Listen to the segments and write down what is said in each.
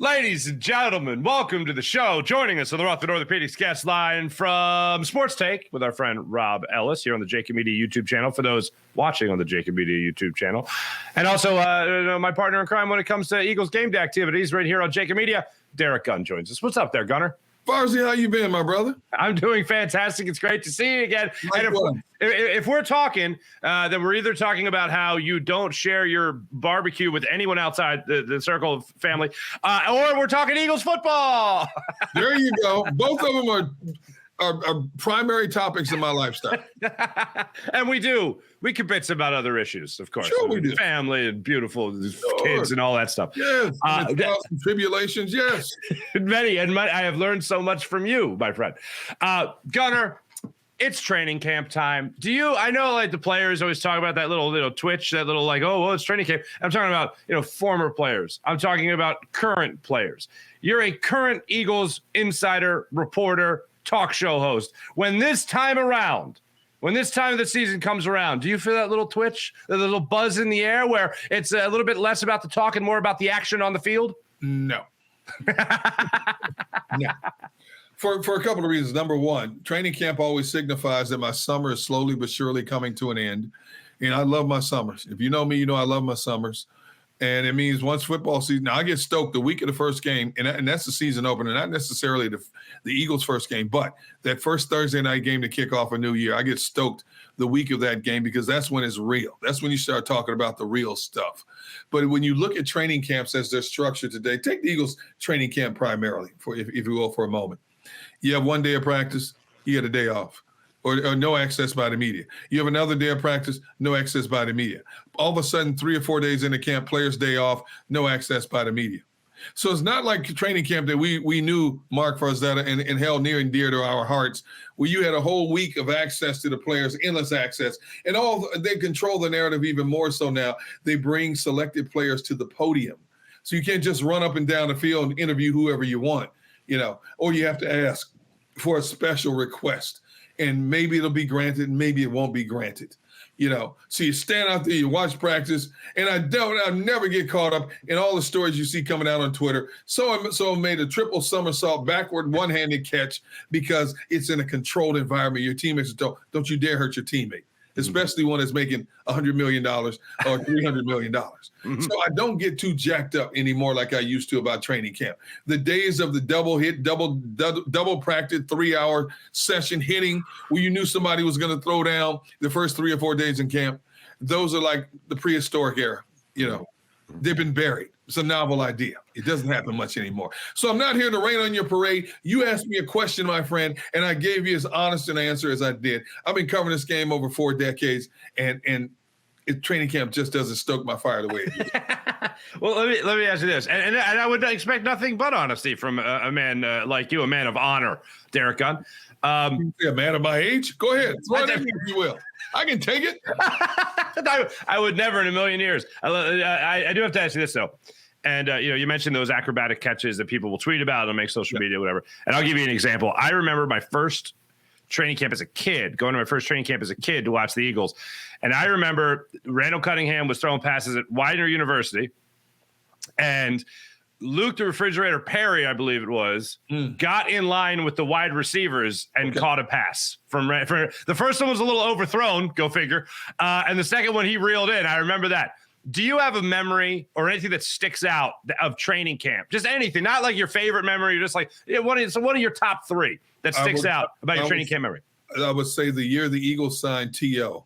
Ladies and gentlemen, welcome to the show. Joining us on the Roth and Orthopedics guest line from Sports Take with our friend Rob Ellis here on the Jacob Media YouTube channel for those watching on the Jacob Media YouTube channel. And also my partner in crime when it comes to Eagles game day activities right here on Jacob Media, Derrick Gunn joins us. What's up there, Gunner? Farzy, how you been, my brother? I'm doing fantastic. It's great to see you again. And if we're talking, then we're either talking about how you don't share your barbecue with anyone outside the circle of family, or we're talking Eagles football. There you go. Both of them are primary topics in my lifestyle. And we can bitch about other issues, of course. Sure we do. Family and beautiful kids and all that stuff. Yes. Trials and tribulations, yes. Many. I have learned so much from you, my friend. Gunner, it's training camp time. I know like the players always talk about that little twitch, that little like, oh, well, it's training camp. I'm talking about, former players. I'm talking about current players. You're a current Eagles insider, reporter, talk show host. When this time of the season comes around, do you feel that little twitch, the little buzz in the air where it's a little bit less about the talk and more about the action on the field? No. No. For a couple of reasons. Number one, training camp always signifies that my summer is slowly but surely coming to an end. And I love my summers. If you know me, you know I love my summers. And it means once football season, now I get stoked the week of the first game, and that's the season opener, not necessarily the Eagles' first game, but that first Thursday night game to kick off a new year. I get stoked the week of that game because that's when it's real. That's when you start talking about the real stuff. But when you look at training camps as they're structured today, take the Eagles training camp primarily, if you will, for a moment. You have one day of practice, you get a day off. Or no access by the media. You have another day of practice, no access by the media. All of a sudden, 3 or 4 days into camp, players' day off, no access by the media. So it's not like training camp that we knew Mark Farzetta and held near and dear to our hearts, where you had a whole week of access to the players, endless access. And they control the narrative even more so now. They bring selected players to the podium. So you can't just run up and down the field and interview whoever you want, or you have to ask for a special request. And maybe it'll be granted, maybe it won't be granted, So you stand out there, you watch practice, and I'll never get caught up in all the stories you see coming out on Twitter. So made a triple somersault, backward, one-handed catch because it's in a controlled environment. Your teammates don't you dare hurt your teammate, especially one that's making $100 million or $300 million. Mm-hmm. So I don't get too jacked up anymore like I used to about training camp. The days of the double hit, double practice, 3-hour session hitting where you knew somebody was going to throw down the first 3 or 4 days in camp, those are like the prehistoric era, They've been buried. It's a novel idea. It doesn't happen much anymore. So I'm not here to rain on your parade. You asked me a question, my friend, and I gave you as honest an answer as I did. I've been covering this game over 4 decades, and training camp just doesn't stoke my fire the way it is. Well, let me ask you this, and I would expect nothing but honesty from a man like you, a man of honor, Derrick Gunn. A man of my age? Go ahead. Throw it at me if you will. I can take it. I would never in a million years. I do have to ask you this, though. And, you mentioned those acrobatic catches that people will tweet about and make social media, whatever. And I'll give you an example. I remember my first training camp as a kid, going to my first training camp as a kid to watch the Eagles. And I remember Randall Cunningham was throwing passes at Widener University. And Luke the Refrigerator Perry, I believe it was, got in line with the wide receivers and caught a pass. The first one was a little overthrown, go figure. And the second one he reeled in. I remember that. Do you have a memory or anything that sticks out of training camp? Just anything, not like your favorite memory, just like what are your top 3 that sticks out about your training camp memory? I would say the year the Eagles signed T.O.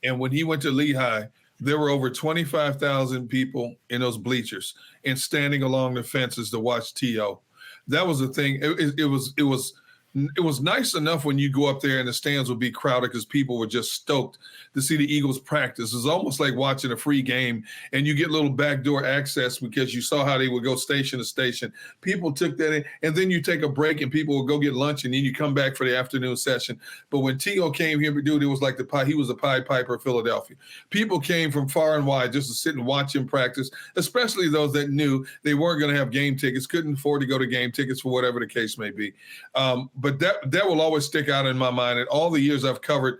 And when he went to Lehigh, there were over 25,000 people in those bleachers and standing along the fences to watch T.O. That was the thing. It was nice enough when you go up there and the stands would be crowded because people were just stoked to see the Eagles practice. It's almost like watching a free game, and you get little backdoor access because you saw how they would go station to station. People took that in, and then you take a break and people would go get lunch, and then you come back for the afternoon session. But when T.O. came here, dude, it was like he was the Pied Piper of Philadelphia. People came from far and wide just to sit and watch him practice, especially those that knew they weren't going to have game tickets, couldn't afford to go to game tickets for whatever the case may be. But that will always stick out in my mind. And all the years I've covered,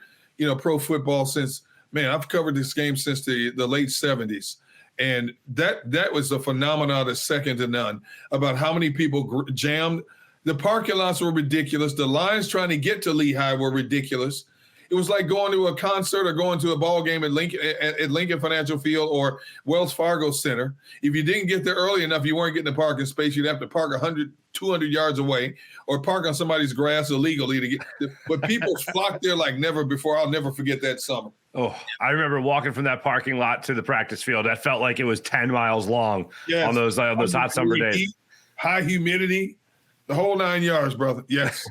pro football since, I've covered this game since the late 70s. And that was a phenomenon that's second to none about how many people jammed. The parking lots were ridiculous. The lines trying to get to Lehigh were ridiculous. It was like going to a concert or going to a ball game at Lincoln Financial Field or Wells Fargo Center. If you didn't get there early enough, you weren't getting a parking space. You'd have to park 100, 200 yards away or park on somebody's grass illegally to get. But people flocked there like never before. I'll never forget that summer. Oh, I remember walking from that parking lot to the practice field. That felt like it was 10 miles long on those hot summer days. Heat, high humidity. The whole 9 yards, brother. Yes.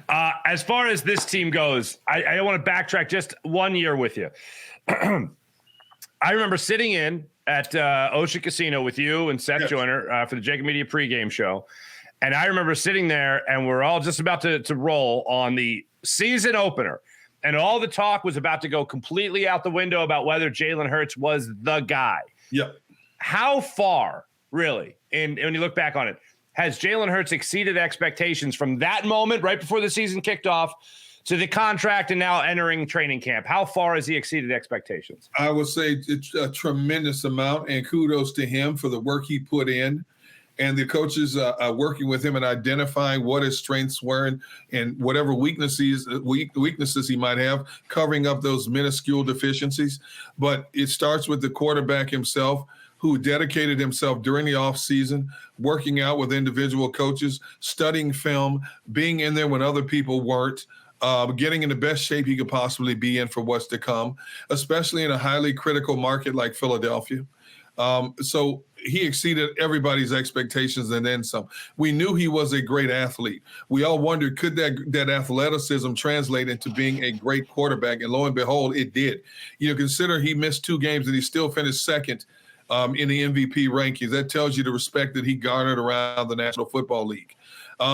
As far as this team goes, I want to backtrack just 1 year with you. I remember sitting in at Ocean Casino with you and Seth Joyner for the Jacob Media pregame show. And I remember sitting there and we're all just about to roll on the season opener. And all the talk was about to go completely out the window about whether Jalen Hurts was the guy. Yep. How far, really, and when you look back on it, has Jalen Hurts exceeded expectations from that moment right before the season kicked off to the contract and now entering training camp? How far has he exceeded expectations? I would say it's a tremendous amount, and kudos to him for the work he put in. And the coaches are working with him and identifying what his strengths were and whatever weaknesses he might have, covering up those minuscule deficiencies. But it starts with the quarterback himself, who dedicated himself during the offseason, working out with individual coaches, studying film, being in there when other people weren't, getting in the best shape he could possibly be in for what's to come, especially in a highly critical market like Philadelphia. So he exceeded everybody's expectations and then some. We knew he was a great athlete. We all wondered, could that athleticism translate into being a great quarterback? And lo and behold, it did. Consider he missed 2 games and he still finished second in the MVP rankings. That tells you the respect that he garnered around the National Football League.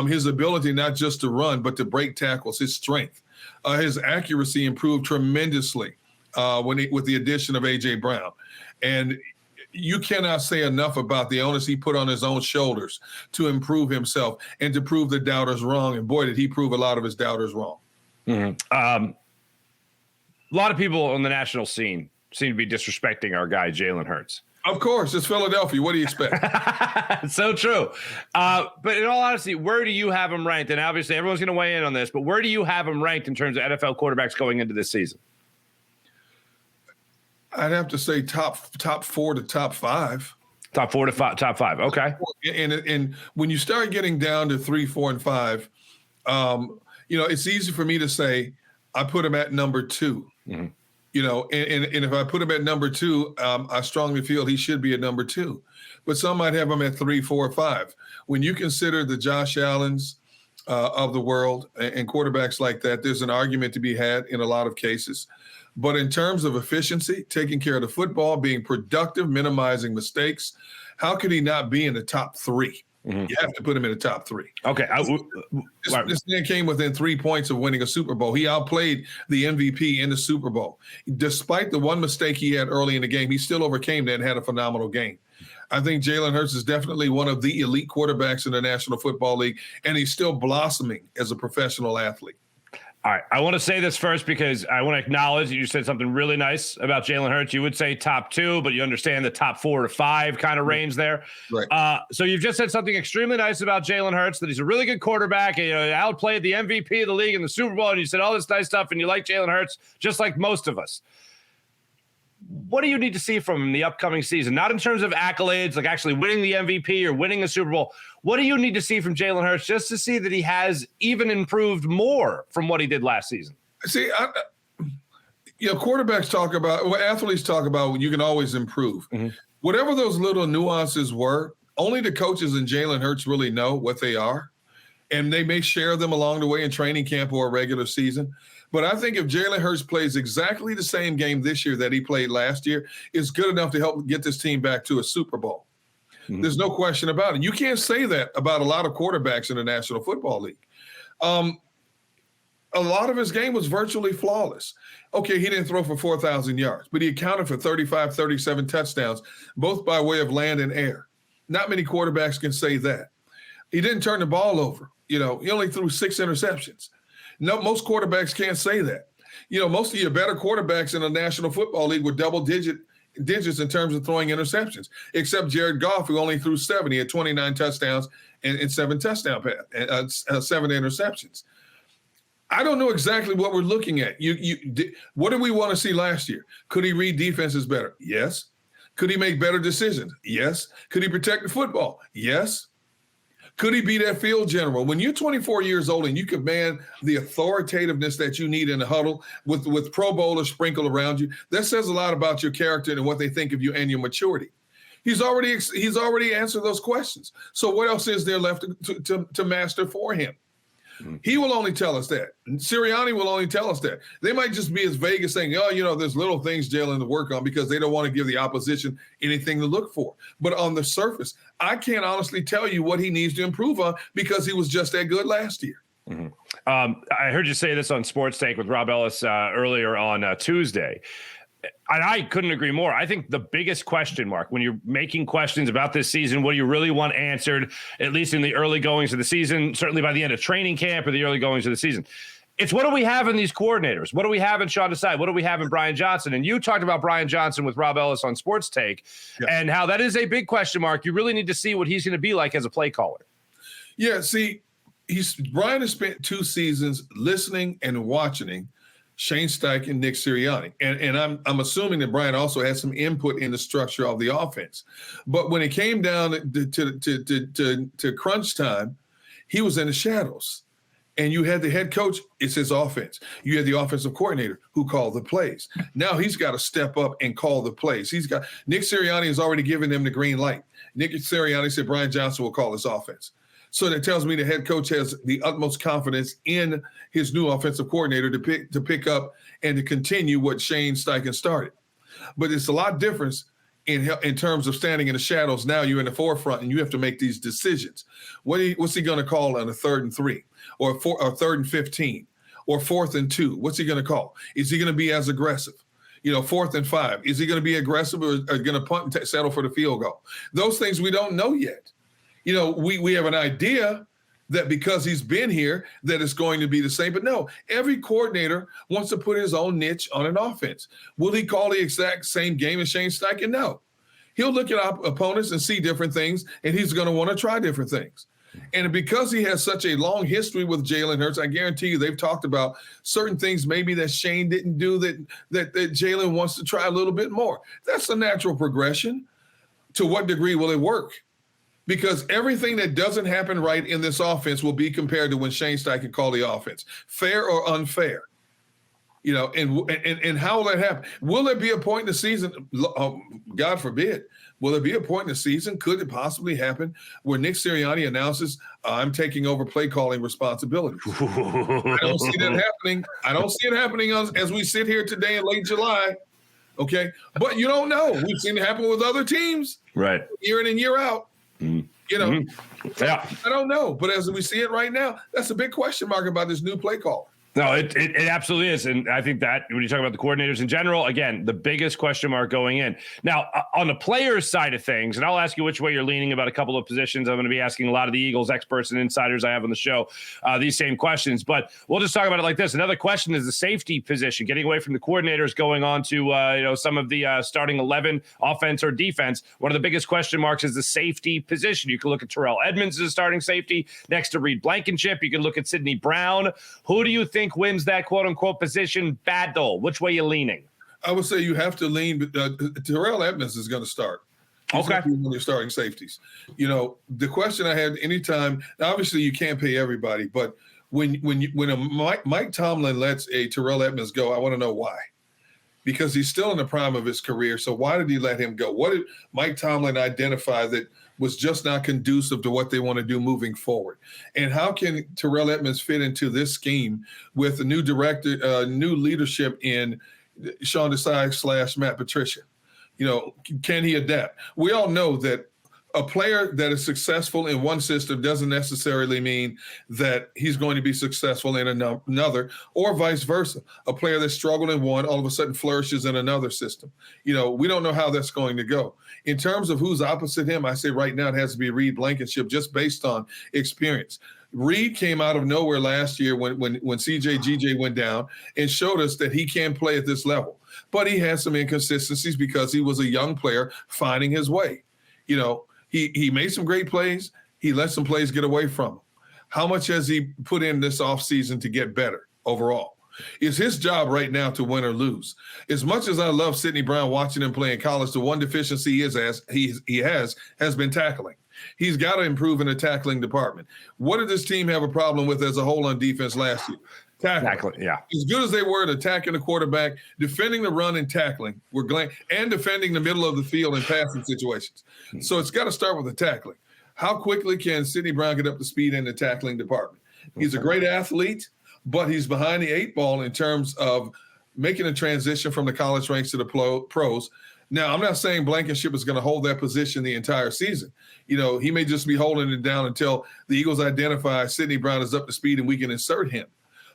His ability not just to run, but to break tackles, his strength. His accuracy improved tremendously with the addition of A.J. Brown. And you cannot say enough about the onus he put on his own shoulders to improve himself and to prove the doubters wrong. And boy, did he prove a lot of his doubters wrong. Mm-hmm. A lot of people on the national scene seem to be disrespecting our guy, Jalen Hurts. Of course, it's Philadelphia. What do you expect? So true. But in all honesty, where do you have him ranked? And obviously everyone's going to weigh in on this, but where do you have him ranked in terms of NFL quarterbacks going into this season? I'd have to say top 4 to top 5. Top 4 to top 5. Okay. And when you start getting down to 3, 4, and 5, it's easy for me to say I put him at number 2. Mm-hmm. And if I put him at number 2, I strongly feel he should be at number 2. But some might have him at 3, 4, 5. When you consider the Josh Allens of the world and quarterbacks like that, there's an argument to be had in a lot of cases. But in terms of efficiency, taking care of the football, being productive, minimizing mistakes, how could he not be in the top 3? Mm-hmm. You have to put him in the top 3. Okay. This man came within 3 points of winning a Super Bowl. He outplayed the MVP in the Super Bowl. Despite the one mistake he had early in the game, he still overcame that and had a phenomenal game. I think Jalen Hurts is definitely one of the elite quarterbacks in the National Football League, and he's still blossoming as a professional athlete. All right. I want to say this first because I want to acknowledge that you said something really nice about Jalen Hurts. You would say top 2, but you understand the top 4 to 5 kind of range there. Right. So you've just said something extremely nice about Jalen Hurts, that he's a really good quarterback. He outplayed the MVP of the league in the Super Bowl, and you said all this nice stuff, and you like Jalen Hurts just like most of us. What do you need to see from him in the upcoming season? Not in terms of accolades, like actually winning the MVP or winning the Super Bowl. What do you need to see from Jalen Hurts just to see that he has even improved more from what he did last season? See, quarterbacks talk about, athletes talk about, you can always improve. Mm-hmm. Whatever those little nuances were, only the coaches and Jalen Hurts really know what they are. And they may share them along the way in training camp or a regular season. But I think if Jalen Hurts plays exactly the same game this year that he played last year, it's good enough to help get this team back to a Super Bowl. Mm-hmm. There's no question about it. You can't say that about a lot of quarterbacks in the National Football League. A lot of his game was virtually flawless. Okay, he didn't throw for 4,000 yards, but he accounted for 35, 37 touchdowns, both by way of land and air. Not many quarterbacks can say that. He didn't turn the ball over. He only threw 6 interceptions. No, most quarterbacks can't say that. Most of your better quarterbacks in the National Football League were double-digit digits in terms of throwing interceptions, except Jared Goff, who only threw 7. He had 29 touchdowns and 7 interceptions. I don't know exactly what we're looking at. What did we want to see last year? Could he read defenses better? Yes. Could he make better decisions? Yes. Could he protect the football? Yes. Could he be that field general? When you're 24 years old and you command the authoritativeness that you need in the huddle with Pro Bowlers sprinkled around you, that says a lot about your character and what they think of you and your maturity. He's already answered those questions. So what else is there left to master for him? He will only tell us that. Sirianni will only tell us that. They might just be as vague as saying, there's little things Jalen to work on because they don't want to give the opposition anything to look for. But on the surface, I can't honestly tell you what he needs to improve on because he was just that good last year. Mm-hmm. I heard you say this on Sports Take with Rob Ellis earlier on Tuesday. And I couldn't agree more. I think the biggest question mark when you're making questions about this season, what do you really want answered, at least in the early goings of the season, certainly by the end of training camp or the early goings of the season, it's what do we have in these coordinators? What do we have in Sean Desai? What do we have in Brian Johnson? And you talked about Brian Johnson with Rob Ellis on Sports Take and how that is a big question mark. You really need to see what he's going to be like as a play caller. Yeah, see, Brian has spent 2 seasons listening and watching Shane Steichen and Nick Sirianni. And I'm assuming that Brian also had some input in the structure of the offense. But when it came down to crunch time, he was in the shadows. And you had the head coach, it's his offense. You had the offensive coordinator who called the plays. Now he's got to step up and call the plays. Nick Sirianni has already given them the green light. Nick Sirianni said Brian Johnson will call his offense. So that tells me the head coach has the utmost confidence in his new offensive coordinator to pick up and to continue what Shane Steichen started. But it's a lot different in terms of standing in the shadows. Now you're in the forefront and you have to make these decisions. What's he going to call on a 3rd and 3 or 3rd and 15 or 4th and 2? What's he going to call? Is he going to be as aggressive? 4th and 5. Is he going to be aggressive or going to punt and settle for the field goal? Those things we don't know yet. We have an idea that because he's been here that it's going to be the same. But no, every coordinator wants to put his own niche on an offense. Will he call the exact same game as Shane Steichen? No. He'll look at opponents and see different things, and he's going to want to try different things. And because he has such a long history with Jalen Hurts, I guarantee you they've talked about certain things maybe that Shane didn't do that Jalen wants to try a little bit more. That's a natural progression. To what degree will it work? Because everything that doesn't happen right in this offense will be compared to when Shane Steichen called the offense. Fair or unfair? And how will that happen? Will there be a point in the season, God forbid, will there be a point in the season, could it possibly happen, where Nick Sirianni announces, I'm taking over play calling responsibility? I don't see that happening. I don't see it happening as we sit here today in late July. Okay. But you don't know. We've seen it happen with other teams. Right. Year in and year out. Yeah. I don't know. But as we see it right now, that's a big question mark about this new play call. No, it absolutely is. And I think that when you talk about the coordinators in general, again, the biggest question mark going in. Now, on the players' side of things, and I'll ask you which way you're leaning about a couple of positions. I'm going to be asking a lot of the Eagles experts and insiders I have on the show these same questions. But we'll just talk about it like this. Another question is the safety position, getting away from the coordinators, going on to some of the starting 11 offense or defense. One of the biggest question marks is the safety position. You can look at Terrell Edmonds as a starting safety next to Reed Blankenship. You can look at Sidney Brown. Who do you think wins that quote-unquote position battle? Which way are you leaning? I would say you have to lean. Terrell Edmonds is going to start. He's okay. When you're starting safeties. The question I had anytime, obviously you can't pay everybody, but when Mike Tomlin lets a Terrell Edmonds go, I want to know why. Because he's still in the prime of his career. So why did he let him go? What did Mike Tomlin identify that was just not conducive to what they want to do moving forward? And how can Terrell Edmonds fit into this scheme with a new director, new leadership in Sean Desai / Matt Patricia? Can he adapt? We all know that a player that is successful in one system doesn't necessarily mean that he's going to be successful in another, or vice versa. A player that struggled in one all of a sudden flourishes in another system. We don't know how that's going to go. In terms of who's opposite him, I say right now it has to be Reed Blankenship just based on experience. Reed came out of nowhere last year when GJ went down and showed us that he can play at this level. But he had some inconsistencies because he was a young player finding his way. You know, he made some great plays. He let some plays get away from him. How much has he put in this offseason to get better overall? It's his job right now to win or lose. As much as I love Sidney Brown watching him play in college, the one deficiency he has been tackling. He's got to improve in the tackling department. What did this team have a problem with as a whole on defense last year? Tackling. Yeah. As good as they were at attacking the quarterback, defending the run and tackling, and defending the middle of the field in passing situations. So it's got to start with the tackling. How quickly can Sidney Brown get up to speed in the tackling department? He's a great athlete, but he's behind the 8 ball in terms of making a transition from the college ranks to the pros. Now, I'm not saying Blankenship is going to hold that position the entire season. You know, he may just be holding it down until the Eagles identify Sidney Brown is up to speed and we can insert him.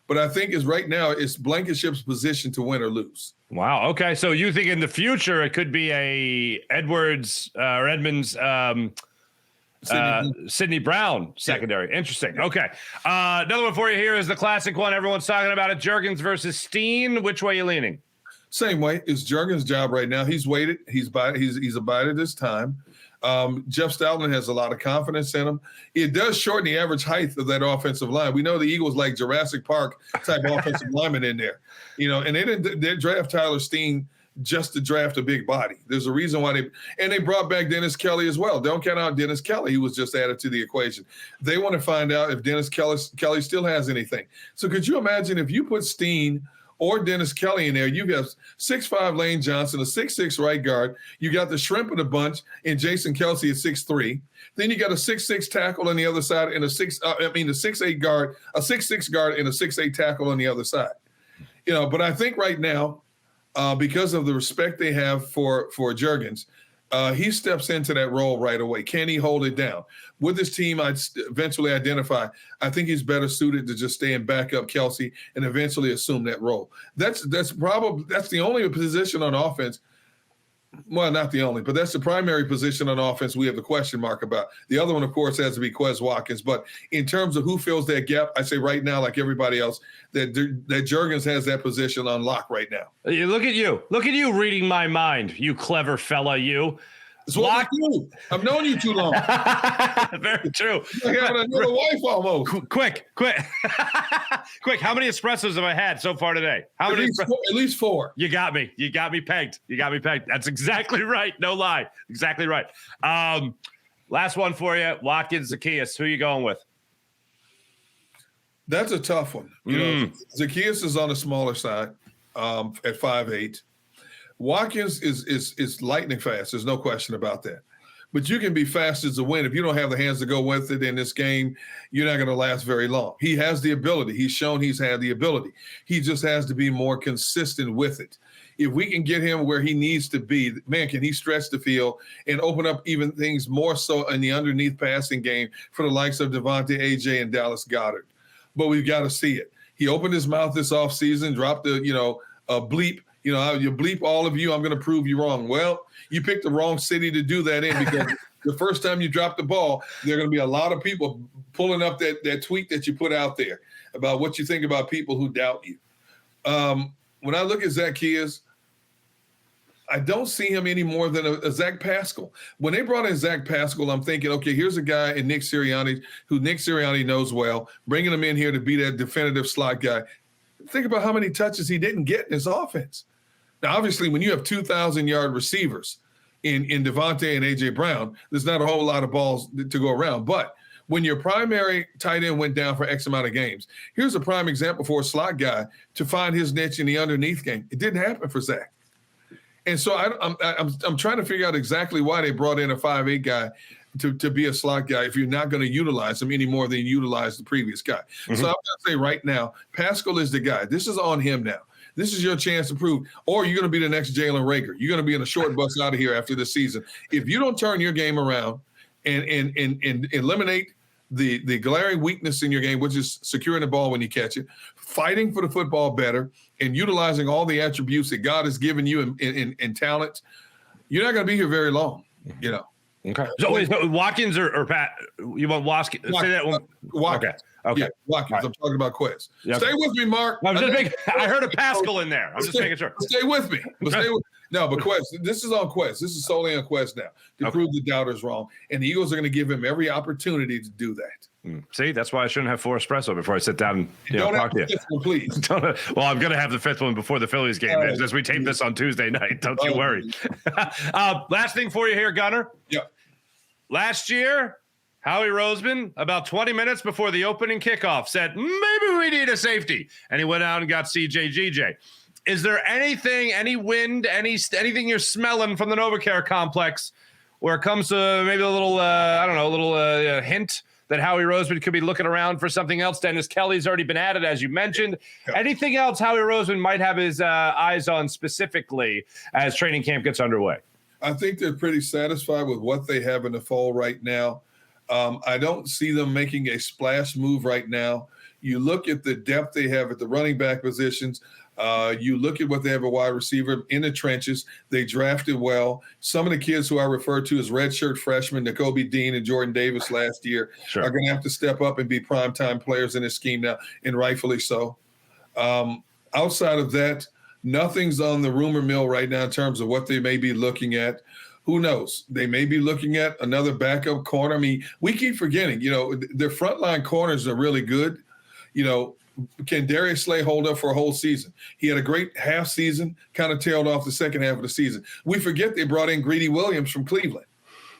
But I think right now it's Blankenship's position to win or lose. Wow. Okay. So you think in the future it could be a Edmunds Sidney Brown secondary. Yeah. Interesting. Okay. Another one for you here is the classic one. Everyone's talking about it. Jurgens versus Steen. Which way are you leaning? Same way. It's Jurgens' job right now. He's waited. He's abided his time. Jeff Stoutland has a lot of confidence in him. It does shorten the average height of that offensive line. We know the Eagles like Jurassic Park type offensive lineman in there, you know, and they draft Tyler Steen just to draft a big body. There's a reason why they brought back Dennis Kelly as well. Don't count out Dennis Kelly. He was just added to the equation. They want to find out if Dennis Kelly still has anything. So could you imagine if you put Steen or Dennis Kelly in there, you got 6'5" Lane Johnson, a 6'6" right guard. You got the shrimp of the bunch in Jason Kelsey at 6'3". Then you got a 6'6" tackle on the other side and a 6'8" guard, a 6'6" guard and a 6'8" tackle on the other side. You know, but I think right now, because of the respect they have for Jurgens, he steps into that role right away. Can he hold it down? With this team, I'd eventually identify, I think he's better suited to just stay and back up Kelsey and eventually assume that role. That's the only position on offense. Well, not the only, but that's the primary position on offense we have the question mark about. The other one, of course, has to be Quez Watkins. But in terms of who fills that gap, I say right now, like everybody else, that Jurgens has that position on lock right now. Look at you reading my mind, you clever fella, you. It's what I do. I've known you too long. Very true. Like having another wife almost. Quick. Quick. How many espressos have I had so far today? At least 4. You got me pegged. That's exactly right. No lie. Exactly right. Last one for you. Watkins, Zacchaeus. Who are you going with? That's a tough one. You know, Zacchaeus is on the smaller side at 5'8". Watkins is lightning fast. There's no question about that. But you can be fast as a win. If you don't have the hands to go with it in this game, you're not going to last very long. He has the ability. He's shown he's had the ability. He just has to be more consistent with it. If we can get him where he needs to be, man, can he stretch the field and open up even things more so in the underneath passing game for the likes of Devontae, AJ, and Dallas Goedert. But we've got to see it. He opened his mouth this offseason, dropped a bleep. You know, you bleep all of you, I'm going to prove you wrong. Well, you picked the wrong city to do that in because the first time you drop the ball, there are going to be a lot of people pulling up that tweet that you put out there about what you think about people who doubt you. When I look at Zacchaeus, I don't see him any more than a Zach Pascal. When they brought in Zach Pascal, I'm thinking, okay, here's a guy in Nick Sirianni who Nick Sirianni knows well, bringing him in here to be that definitive slot guy. Think about how many touches he didn't get in his offense. Now, obviously, when you have 2,000-yard receivers in Devontae and A.J. Brown, there's not a whole lot of balls to go around. But when your primary tight end went down for X amount of games, here's a prime example for a slot guy to find his niche in the underneath game. It didn't happen for Zach. And so I'm trying to figure out exactly why they brought in a 5'8" guy to be a slot guy if you're not going to utilize him any more than you utilized the previous guy. Mm-hmm. So I'm going to say right now, Pascal is the guy. This is on him now. This is your chance to prove, or you're going to be the next Jalen Reagor. You're going to be in a short bus out of here after this season. If you don't turn your game around and eliminate the glaring weakness in your game, which is securing the ball when you catch it, fighting for the football better, and utilizing all the attributes that God has given you in talent, you're not going to be here very long, you know. Okay. So, wait, so Watkins or Pat? You want Watkins? Say that one. Watkins. Okay. Yeah, Watkins. Right. I'm talking about Quez. Yeah, Stay with me, Mark. I heard a Pascal in there. I'm just making sure. Stay with me. But Quez, this is on Quez. This is solely on Quez now to prove the doubters wrong. And the Eagles are going to give him every opportunity to do that. See, that's why I shouldn't have 4 espresso before I sit down and talk to you. One, please. Well, I'm going to have the 5th one before the Phillies game. As we tape this on Tuesday night. Don't you worry. Last thing for you here, Gunner. Yeah. Last year, Howie Roseman, about 20 minutes before the opening kickoff, said, maybe we need a safety. And he went out and got CJ. Is there anything, any wind, anything you're smelling from the NovaCare complex where it comes to maybe a little, hint that Howie Roseman could be looking around for something else? Dennis Kelly's already been at it, as you mentioned. Yeah. Anything else Howie Roseman might have his eyes on specifically as training camp gets underway? I think they're pretty satisfied with what they have in the fall right now. I don't see them making a splash move right now. You look at the depth they have at the running back positions. You look at what they have a wide receiver in the trenches. They drafted well. Some of the kids who I referred to as redshirt freshmen, Nakobe Dean and Jordan Davis last year, are going to have to step up and be primetime players in this scheme now, and rightfully so. Outside of that, nothing's on the rumor mill right now in terms of what they may be looking at. Who knows? They may be looking at another backup corner. I mean, we keep forgetting, their frontline corners are really good. Can Darius Slay hold up for a whole season? He had a great half season, kind of tailed off the second half of the season. We forget they brought in Greedy Williams from Cleveland.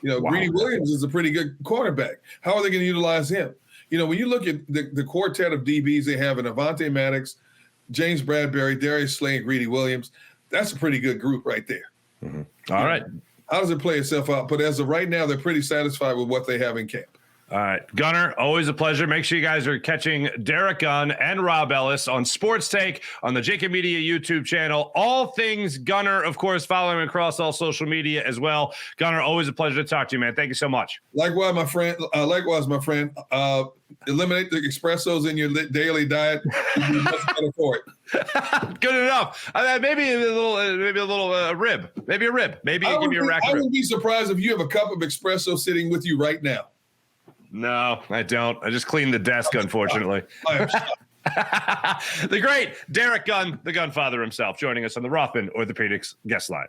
Wow. Greedy Williams is a pretty good cornerback. How are they going to utilize him? When you look at the quartet of DBs they have in Avonte Maddox, James Bradbury, Darius Slay, and Greedy Williams, that's a pretty good group right there. Mm-hmm. All right. How does it play itself out? But as of right now, they're pretty satisfied with what they have in camp. All right. Gunner, always a pleasure. Make sure you guys are catching Derrick Gunn and Rob Ellis on Sports Take on the Jacob Media YouTube channel. All things Gunner, of course, follow him across all social media as well. Gunner, always a pleasure to talk to you, man. Thank you so much. Likewise, my friend. Eliminate the espressos in your daily diet. You'll be much better for it. Good enough. Maybe a little rib. Maybe a rib. Maybe give me a rack of rib. I wouldn't be surprised if you have a cup of espresso sitting with you right now. No, I don't. I just cleaned the desk, unfortunately. The great Derrick Gunn, the Gunfather himself, joining us on the Rothman Orthopedics guest line.